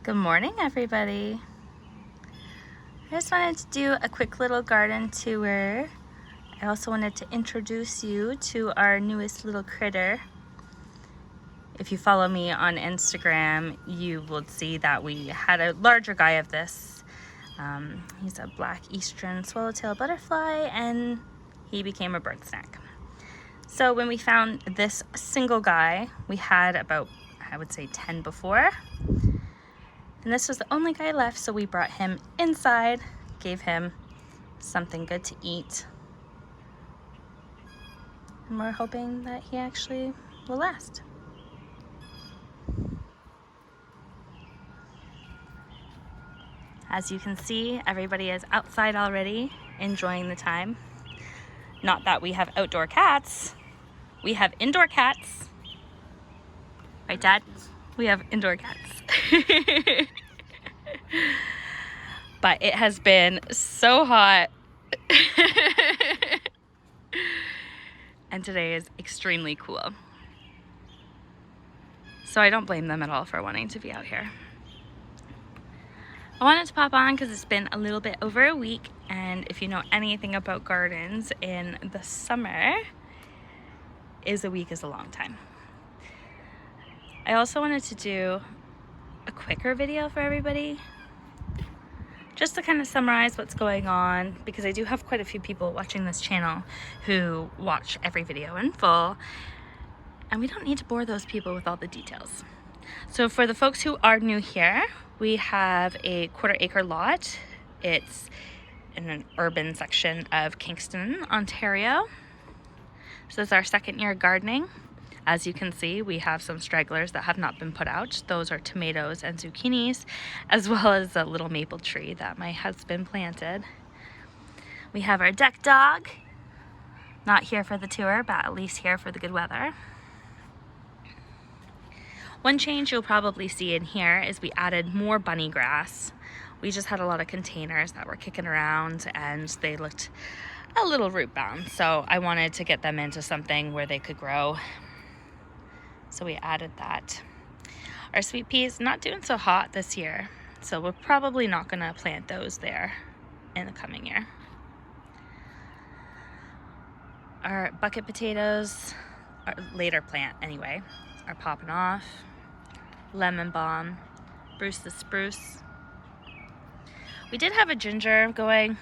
Good morning, everybody. I just wanted to do a quick little garden tour. I also wanted to introduce you to our newest little critter. If you follow me on Instagram, you will see that we had a larger guy of this. He's a black eastern swallowtail butterfly, and he became a bird snack. So when we found this single guy, we had about, I would say, 10 before. And this was the only guy left, so we brought him inside, gave him something good to eat. And we're hoping that he actually will last. As you can see, everybody is outside already, enjoying the time. Not that we have outdoor cats. We have indoor cats. Right, Dad? We have indoor cats. But it has been so hot. And today is extremely cool. So I don't blame them at all for wanting to be out here. I wanted to pop on because it's been a little bit over a week, and if you know anything about gardens in the summer, a week is a long time. I also wanted to do a quicker video for everybody, just to kind of summarize what's going on, because I do have quite a few people watching this channel who watch every video in full, and we don't need to bore those people with all the details. So for the folks who are new here, we have a 1/4 acre lot. It's in an urban section of Kingston, Ontario. So this is our second year gardening. As you can see, we have some stragglers that have not been put out. Those are tomatoes and zucchinis, as well as a little maple tree that my husband planted. We have our deck dog, not here for the tour, but at least here for the good weather. One change you'll probably see in here is we added more bunny grass. We just had a lot of containers that were kicking around and they looked a little root bound. So I wanted to get them into something where they could grow. So we added that. Our sweet peas not doing so hot this year, so we're probably not gonna plant those there in the coming year. Our bucket potatoes, our later plant anyway, are popping off. Lemon balm, Bruce the spruce. We did have a ginger going.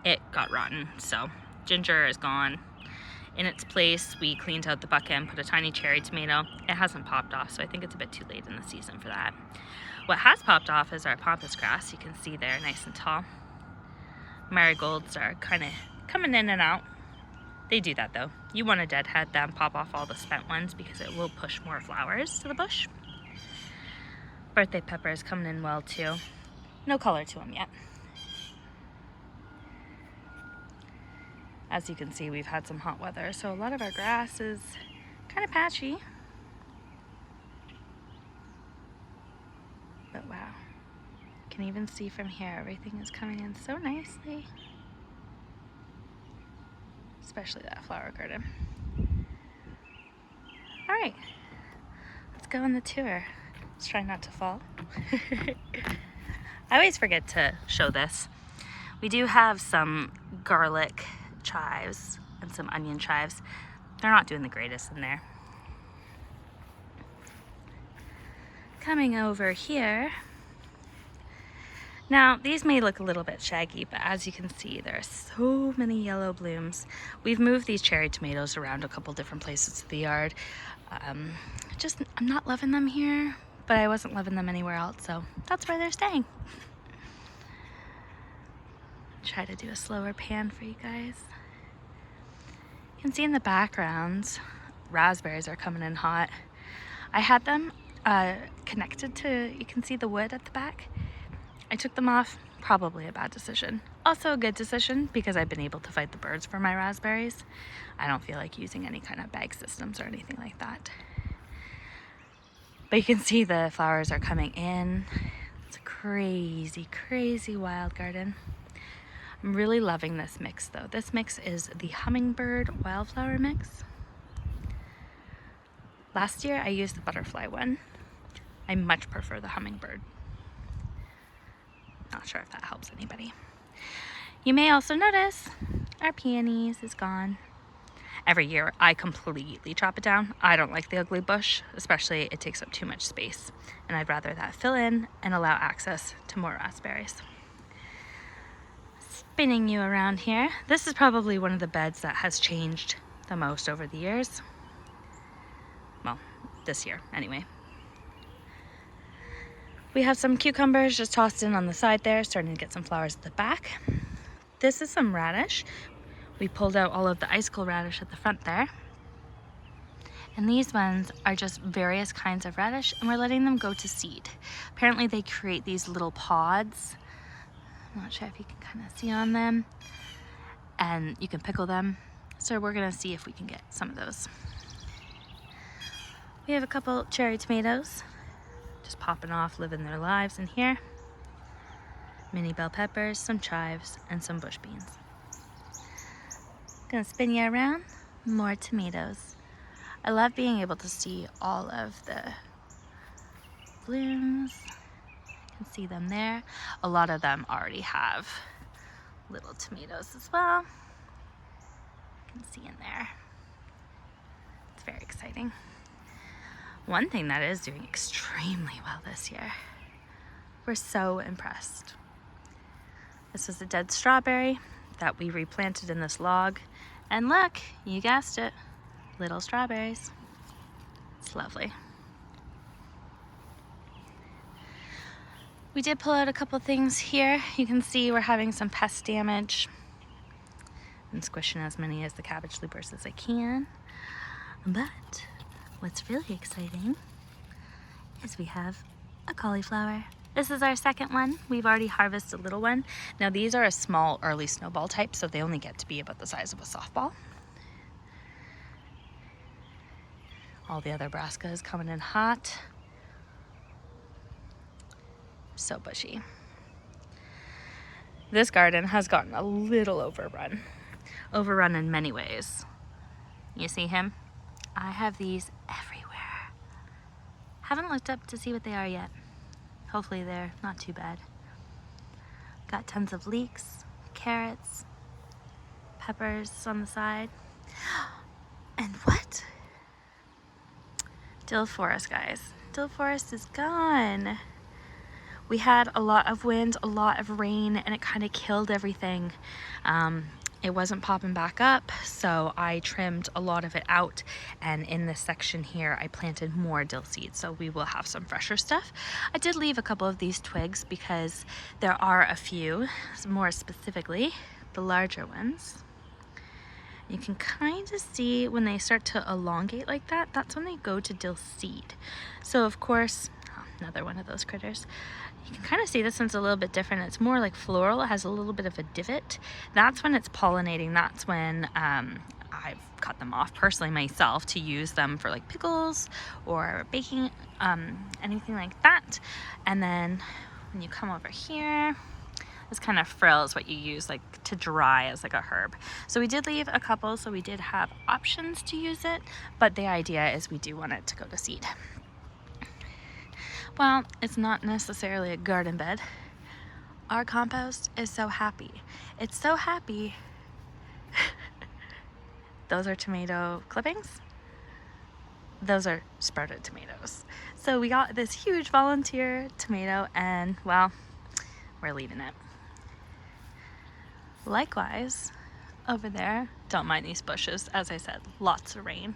It got rotten, so ginger is gone. In its place, we cleaned out the bucket and put a tiny cherry tomato. It hasn't popped off, so I think it's a bit too late in the season for that. What has popped off is our pampas grass. You can see there, nice and tall. Marigolds are kind of coming in and out. They do that though. You want to deadhead them, pop off all the spent ones because it will push more flowers to the bush. Birthday peppers coming in well too. No color to them yet. As you can see, we've had some hot weather, so a lot of our grass is kind of patchy. But wow, you can even see from here, everything is coming in so nicely. Especially that flower garden. All right, let's go on the tour. Let's try not to fall. I always forget to show this. We do have some garlic chives and some onion chives. They're not doing the greatest in there. Coming over here. Now, these may look a little bit shaggy, but as you can see, there are so many yellow blooms. We've moved these cherry tomatoes around a couple different places of the yard. I'm not loving them here, but I wasn't loving them anywhere else, so that's where they're staying. Try to do a slower pan for you guys. You can see in the background, raspberries are coming in hot. I had them connected to, you can see the wood at the back. I took them off, probably a bad decision. Also a good decision because I've been able to fight the birds for my raspberries. I don't feel like using any kind of bag systems or anything like that. But you can see the flowers are coming in. It's a crazy, crazy wild garden. I'm really loving this mix though. This mix is the hummingbird wildflower mix. Last year I used the butterfly one. I much prefer the hummingbird. not sure if that helps anybody. You may also notice our peonies is gone. Every year I completely chop it down. I don't like the ugly bush, especially it takes up too much space, and I'd rather that fill in and allow access to more raspberries. Spinning you around here, this is probably one of the beds that has changed the most over the years. Well, this year anyway. We have some cucumbers just tossed in on the side there, starting to get some flowers at the back. This is some radish. We pulled out all of the icicle radish at the front there. And these ones are just various kinds of radish, and we're letting them go to seed. Apparently they create these little pods. I'm not sure if you can kind of see on them. And you can pickle them. So we're gonna see if we can get some of those. We have a couple cherry tomatoes just popping off, living their lives in here. Mini bell peppers, some chives, and some bush beans. Gonna spin you around, more tomatoes. I love being able to see all of the blooms. You can see them there. A lot of them already have little tomatoes as well. You can see in there. It's very exciting. One thing that is doing extremely well this year. We're so impressed. This was a dead strawberry that we replanted in this log. And look, you guessed it, little strawberries. It's lovely. We did pull out a couple things here. You can see we're having some pest damage. I'm squishing as many as the cabbage loopers as I can. But what's really exciting is we have a cauliflower. This is our second one. We've already harvested a little one. Now these are a small early snowball type, so they only get to be about the size of a softball. All the other brassica is coming in hot. So bushy. This garden has gotten a little overrun. Overrun in many ways. You see him? I have these everywhere. Haven't looked up to see what they are yet. Hopefully they're not too bad. Got tons of leeks, carrots, peppers on the side. And what? Dill forest, guys. Dill forest is gone. We had a lot of wind, a lot of rain, and it kind of killed everything. It wasn't popping back up, so I trimmed a lot of it out, and in this section here I planted more dill seeds, so we will have some fresher stuff. I did leave a couple of these twigs because there are a few, more specifically the larger ones. You can kind of see when they start to elongate like that, that's when they go to dill seed. So of course, another one of those critters. You can kind of see this one's a little bit different. It's more like floral. It has a little bit of a divot. That's when it's pollinating. That's when I've cut them off personally myself to use them for like pickles or baking, anything like that. And then when you come over here, this kind of frill is what you use like to dry as like a herb. So we did leave a couple, so we did have options to use it, but the idea is we do want it to go to seed. Well, it's not necessarily a garden bed. Our compost is so happy. It's so happy. Those are tomato clippings. Those are sprouted tomatoes. So we got this huge volunteer tomato, and well, we're leaving it. Likewise, over there, don't mind these bushes. As I said, lots of rain.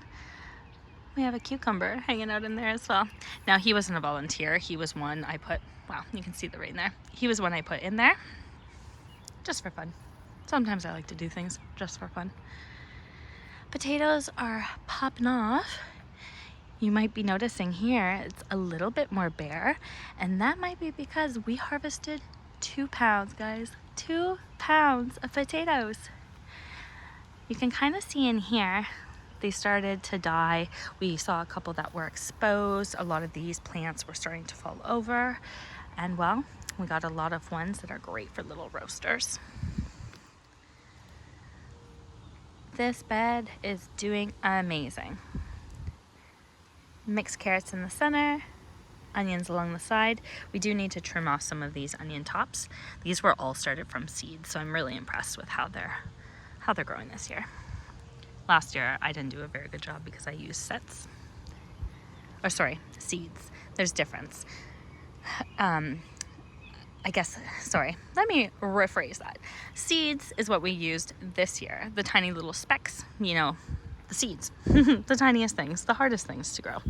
We have a cucumber hanging out in there as well. Now, he wasn't a volunteer. He was one I put, wow, you can see the rain there. He was one I put in there just for fun. Sometimes I like to do things just for fun. Potatoes are popping off. You might be noticing here, it's a little bit more bare, and that might be because we harvested 2 pounds, guys. 2 pounds of potatoes. You can kind of see in here, they started to die. We saw a couple that were exposed. A lot of these plants were starting to fall over. And well, we got a lot of ones that are great for little roasters. This bed is doing amazing. Mixed carrots in the center. onions along the side. We do need to trim off some of these onion tops. These were all started from seeds, so I'm really impressed with how they're growing this year. Last year I didn't do a very good job because I used seeds. There's difference. Let me rephrase that. Seeds is what we used this year. The tiny little specks, the seeds, the tiniest things, the hardest things to grow.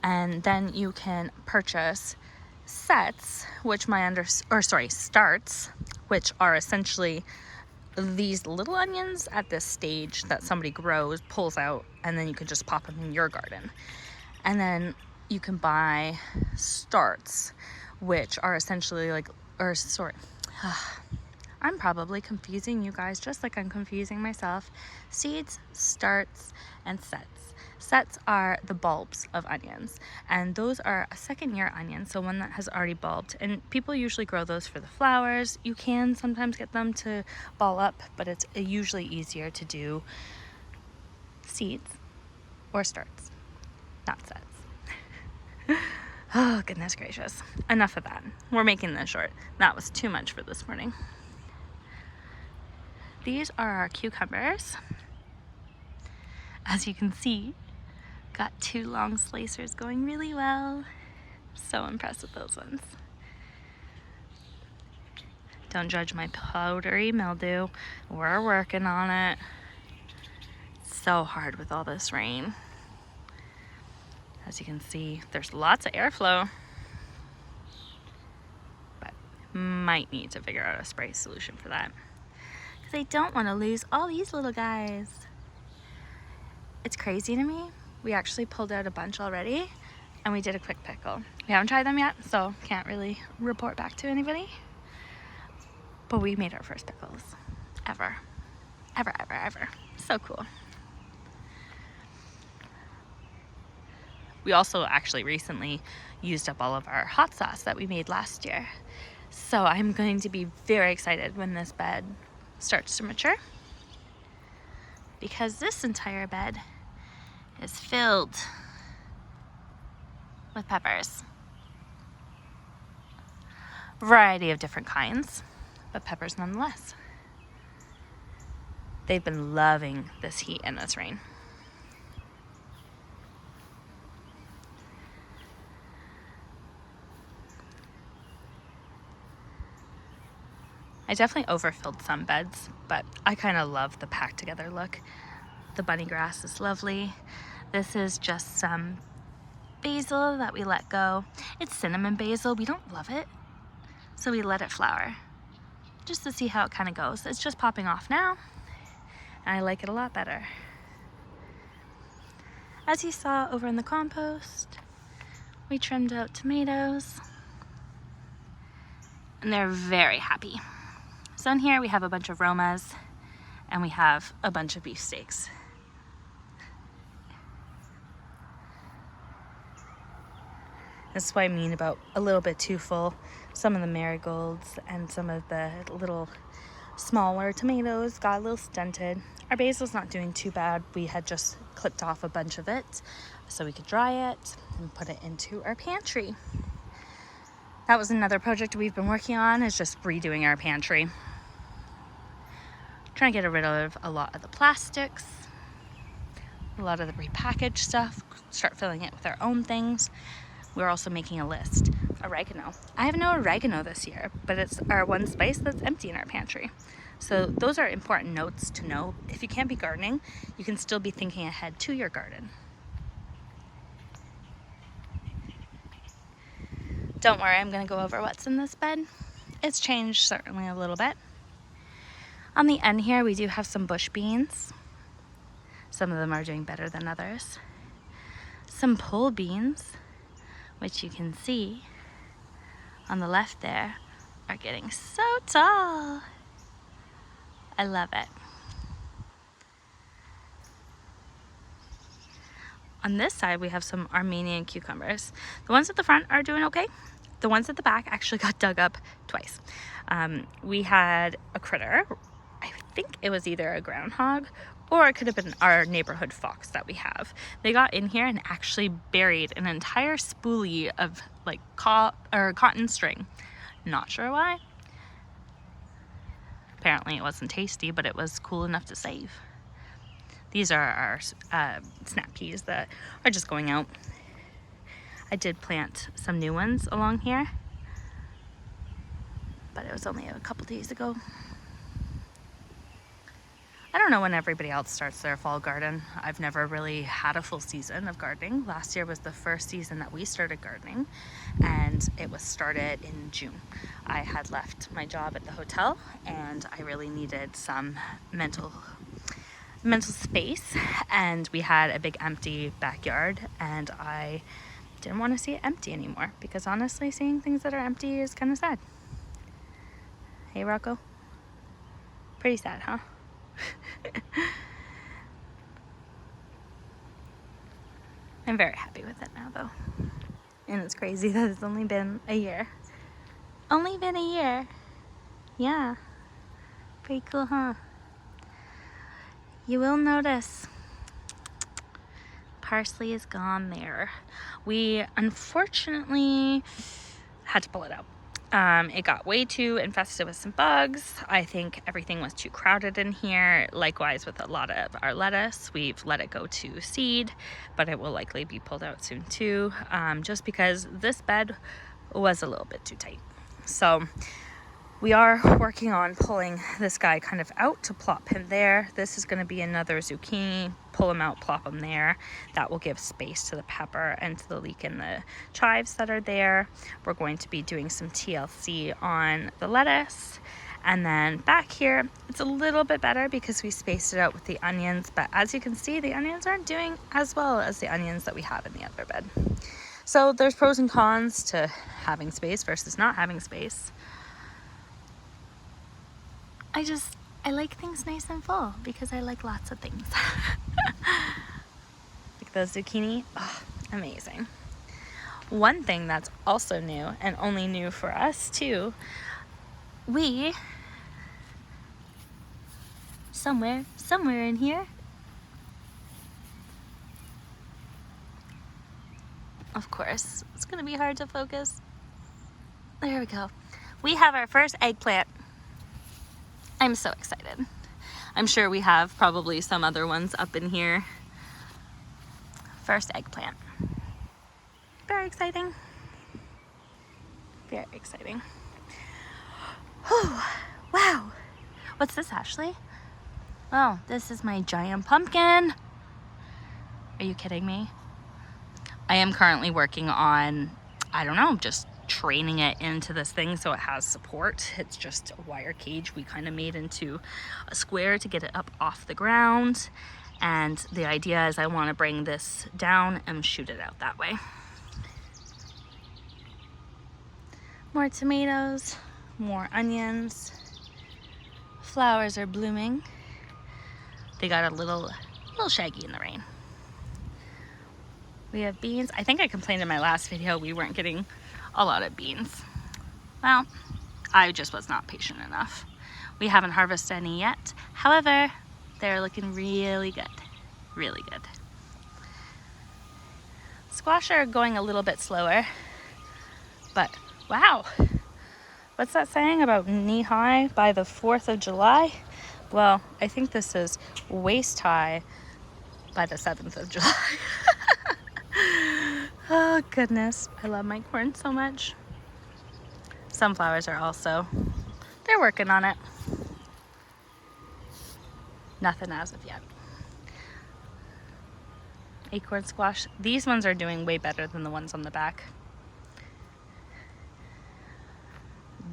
And then you can purchase starts, which are essentially these little onions at this stage that somebody grows, pulls out, and then you can just pop them in your garden. And then you can buy starts, which are essentially I'm probably confusing you guys just like I'm confusing myself. Seeds, starts, and sets. Sets are the bulbs of onions, and those are a second-year onion, so one that has already bulbed. And people usually grow those for the flowers. You can sometimes get them to ball up, but it's usually easier to do seeds or starts, not sets. Oh, goodness gracious. Enough of that. We're making this short. That was too much for this morning. These are our cucumbers. As you can see, got 2 long slicers going really well. So impressed with those ones. Don't judge my powdery mildew. We're working on it. It's so hard with all this rain. As you can see, there's lots of airflow, but might need to figure out a spray solution for that, because I don't want to lose all these little guys. It's crazy to me. We actually pulled out a bunch already, and we did a quick pickle. We haven't tried them yet, so can't really report back to anybody, but we made our first pickles ever. So cool. We also actually recently used up all of our hot sauce that we made last year. So I'm going to be very excited when this bed starts to mature, because this entire bed is filled with peppers. Variety of different kinds, but peppers nonetheless. They've been loving this heat and this rain. I definitely overfilled some beds, but I kind of love the packed together look. The bunny grass is lovely. This is just some basil that we let go. It's cinnamon basil. We don't love it, so we let it flower just to see how it kind of goes. It's just popping off now, and I like it a lot better. As you saw over in the compost, we trimmed out tomatoes, and they're very happy. So in here we have a bunch of Romas, and we have a bunch of beefsteaks. That's what I mean about a little bit too full. Some of the marigolds and some of the little smaller tomatoes got a little stunted. Our basil's not doing too bad. We had just clipped off a bunch of it so we could dry it and put it into our pantry. That was another project we've been working on, is just redoing our pantry. Trying to get rid of a lot of the plastics, a lot of the repackaged stuff, start filling it with our own things. We're also making a list. Oregano. I have no oregano this year, but it's our one spice that's empty in our pantry. So those are important notes to know. If you can't be gardening, you can still be thinking ahead to your garden. Don't worry, I'm going to go over what's in this bed. It's changed certainly a little bit. On the end here, we do have some bush beans. Some of them are doing better than others. Some pole beans, which you can see on the left there, are getting so tall. I love it. On this side, we have some Armenian cucumbers. The ones at the front are doing okay. The ones at the back actually got dug up twice. We had a critter, I think it was either a groundhog or it could have been our neighborhood fox that we have. They got in here and actually buried an entire spoolie of like cotton string. Not sure why. Apparently it wasn't tasty, but it was cool enough to save. These are our snap peas that are just going out. I did plant some new ones along here, but it was only a couple days ago. I don't know when everybody else starts their fall garden. I've never really had a full season of gardening. Last year was the first season that we started gardening, and it was started in June. I had left my job at the hotel and I really needed some mental space, and we had a big empty backyard, and I didn't want to see it empty anymore, because honestly seeing things that are empty is kind of sad. Hey Rocco, pretty sad, huh? I'm very happy with it now though, and it's crazy that it's only been a year. Only been a year. Yeah, pretty cool, huh? You will notice parsley is gone there. We unfortunately had to pull it out. It got way too infested with some bugs. I think everything was too crowded in here. Likewise with a lot of our lettuce. We've let it go to seed, but it will likely be pulled out soon too, just because this bed was a little bit too tight. So we are working on pulling this guy kind of out to plop him there. This is going to be another zucchini. Pull him out, plop him there. That will give space to the pepper and to the leek and the chives that are there. We're going to be doing some TLC on the lettuce. And then back here, it's a little bit better because we spaced it out with the onions. But as you can see, the onions aren't doing as well as the onions that we have in the other bed. So there's pros and cons to having space versus not having space. I like things nice and full because I like lots of things. Like those zucchini, oh, amazing. One thing that's also new, and only new for us too, we, somewhere in here, of course, it's gonna be hard to focus. There we go. We have our first eggplant. I'm so excited. I'm sure we have probably some other ones up in here. First eggplant. Very exciting. Very exciting. Whew. Wow. What's this, Ashley? Oh, this is my giant pumpkin. Are you kidding me? I am currently working on, I don't know, just training it into this thing so it has support. It's just a wire cage we kind of made into a square to get it up off the ground, and the idea is I want to bring this down and shoot it out that way. More tomatoes, more onions. Flowers are blooming. They got a little shaggy in the rain. We have beans. I think I complained in my last video we weren't getting a lot of beans. Well, I just was not patient enough. We haven't harvested any yet. However, they're looking really good. Really good. Squash are going a little bit slower, but wow. What's that saying about knee-high by the 4th of July? Well, I think this is waist-high by the 7th of July. Oh goodness, I love my corn so much. Sunflowers are also, they're working on it. Nothing as of yet. Acorn squash, these ones are doing way better than the ones on the back.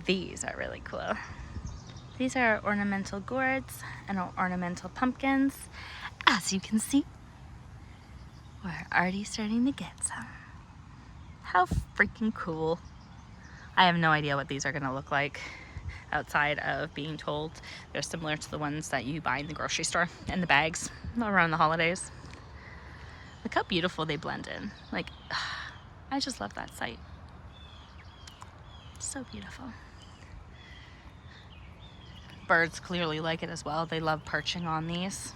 These are really cool. These are ornamental gourds and ornamental pumpkins. As you can see, we're already starting to get some. How freaking cool. I have no idea what these are gonna look like outside of being told they're similar to the ones that you buy in the grocery store in the bags around the holidays. Look how beautiful they blend in. Like, I just love that sight. So beautiful. Birds clearly like it as well. They love perching on these.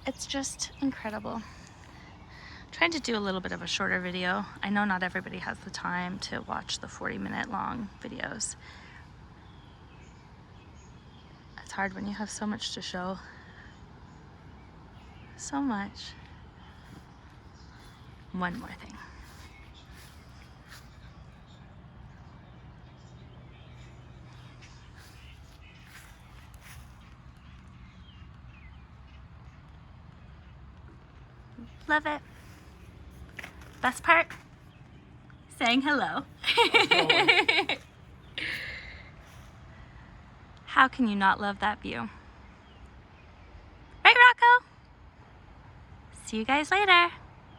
It's just incredible. Trying to do a little bit of a shorter video. I know not everybody has the time to watch the 40-minute long videos. It's hard when you have so much to show. So much. One more thing. Love it. Best part? Saying hello. How can you not love that view? Right, Rocco? See you guys later.